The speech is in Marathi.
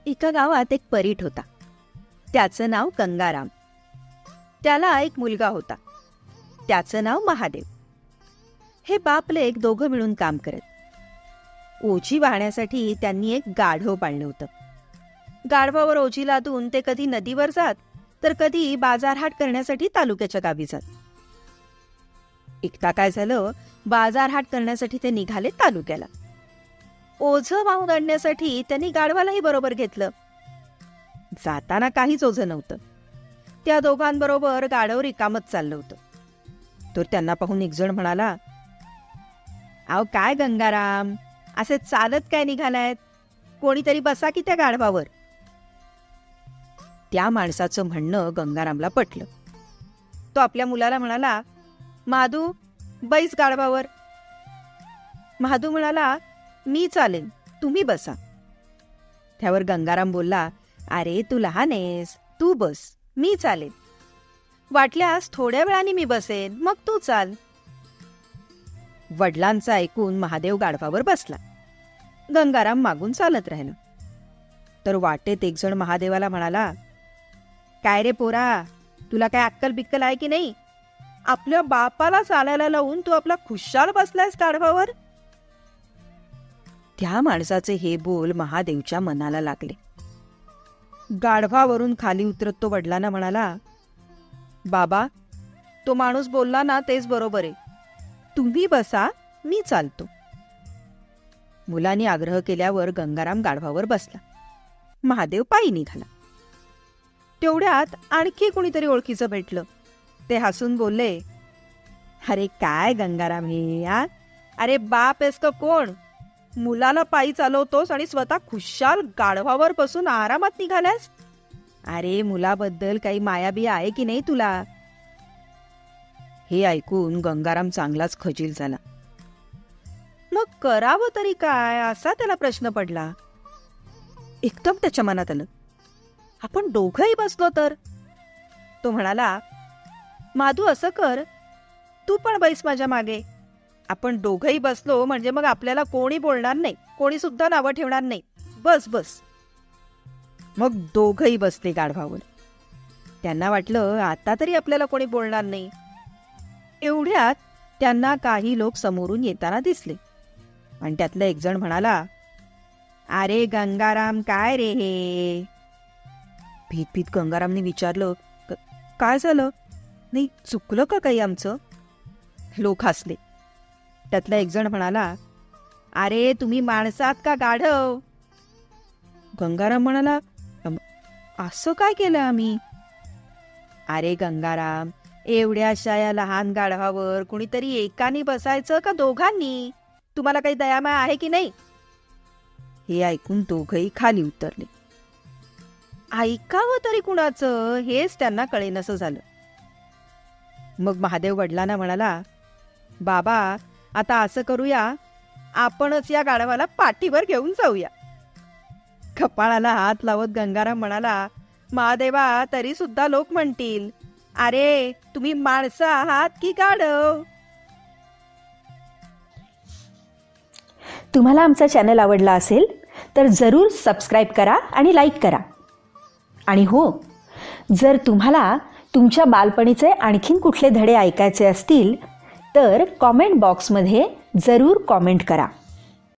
एका गावात एक परीट होता. त्याचं नाव गंगाराम. त्याला एक मुलगा होता. त्याचं नाव महादेव. हे बाप लेक दोघं मिळून काम करत. ओझी वाहण्यासाठी त्यांनी एक गाढव पाळलं होतं. गाढवावर ओझी लादून ते कधी नदीवर जात तर कधी बाजारहाट करण्यासाठी तालुक्याच्या गावी जात. एकदा काय झालं, बाजारहाट करण्यासाठी ते निघाले तालुक्याला. ओझं वाहून आणण्यासाठी त्यांनी गाढवालाही बरोबर घेतलं. जाताना काहीच ओझं नव्हतं. त्या दोघांबरोबर गाढव रिकामच चाललं होतं. तर त्यांना पाहून एक जण म्हणाला, अहो काय गंगाराम, असे चालत काय निघालायत? कोणीतरी बसा की त्या गाढवावर. त्या माणसाचं म्हणणं गंगारामला पटलं. तो आपल्या मुलाला म्हणाला, माधू बैस गाढवावर. महादू म्हणाला, मी चालेन, तुम्ही बसा. त्यावर गंगाराम बोलला, अरे तू लहान आहेस, तू बस, मी चालेन. वाटल्यास थोड्या वेळाने मी बसेन, मग तू चाल. वडिलांचं ऐकून महादेव गाढवावर बसला. गंगाराम मागून चालत राहिला. तर वाटेत एक जण महादेवाला म्हणाला, काय रे पोरा, तुला काय अक्कल बिक्कल आहे की नाही? आपल्या बापाला चालायला लावून तू आपला खुशाल बसलायस गाढवावर. त्या माणसाचे हे बोल महादेवच्या मनाला लागले. गाढवावरून खाली उतरत तो वडिलांना म्हणाला, बाबा, तो माणूस बोलला ना तेच बरोबर आहे, तुम्ही बसा, मी चालतो. मुलांनी आग्रह केल्यावर गंगाराम गाढवावर बसला. महादेव पायी निघाला. तेवढ्यात आणखी कोणीतरी ओळखीचं भेटलं. ते हसून बोलले, अरे काय गंगाराम हे, अरे बाप आहेस का कोण? मुलाला पायी चालवतोस आणि स्वतः खुशाल गाढवावर बसून आरामात निघाल्यास? अरे मुलाबद्दल काही मायाबी आहे की नाही तुला? हे ऐकून गंगाराम चांगलाच खजील झाला. मग करावं तरी काय, असा त्याला प्रश्न पडला. एकदम त्याच्या मनात आलं, आपण दोघंही बसलो तर? तो म्हणाला, माधू असं कर, तू पण बैस माझ्या मागे. आपण दोघंही बसलो म्हणजे मग आपल्याला कोणी बोलणार नाही, कोणी सुद्धा नावं ठेवणार नाही. बस बस. मग दोघंही बसले गाढवावर. त्यांना वाटलं आता तरी आपल्याला कोणी बोलणार नाही. एवढ्यात त्यांना काही लोक समोरून येताना दिसले आणि त्यातलं एक जण म्हणाला, अरे गंगाराम, काय रे हे? भीत भीत गंगारामने विचारलं, काय झालं? नाही चुकलं का काही आमचं? लोक हसले. त्यातला एक जण म्हणाला, अरे तुम्ही माणसात का गाढव? गंगाराम म्हणाला, असं काय केलं आम्ही? अरे गंगाराम, एवढ्याशा या लहान गाढवावर कुणीतरी एकाने बसायचं का दोघांनी? तुम्हाला काही दयामाया आहे की नाही? हे ऐकून दोघंही खाली उतरले. ऐकावं तरी कुणाचं हेच त्यांना कळेनसं झालं. मग महादेव वडिलांना म्हणाला, बाबा आता असं करूया, आपणच या गाढवाला पाठीवर घेऊन जाऊया. कपाळाला हात लावत गंगाराम म्हणाला, महादेवा, तरी सुद्धा लोक म्हणतील, अरे तुम्ही माणसं आहात की गाढव? तुम्हाला आमचा चॅनल आवडला असेल तर जरूर सबस्क्राईब करा आणि लाईक करा. आणि हो, जर तुम्हाला तुमच्या बालपणीचे आणखीन कुठले धडे ऐकायचे असतील तर कॉमेंट बॉक्समध्ये जरूर कॉमेंट करा.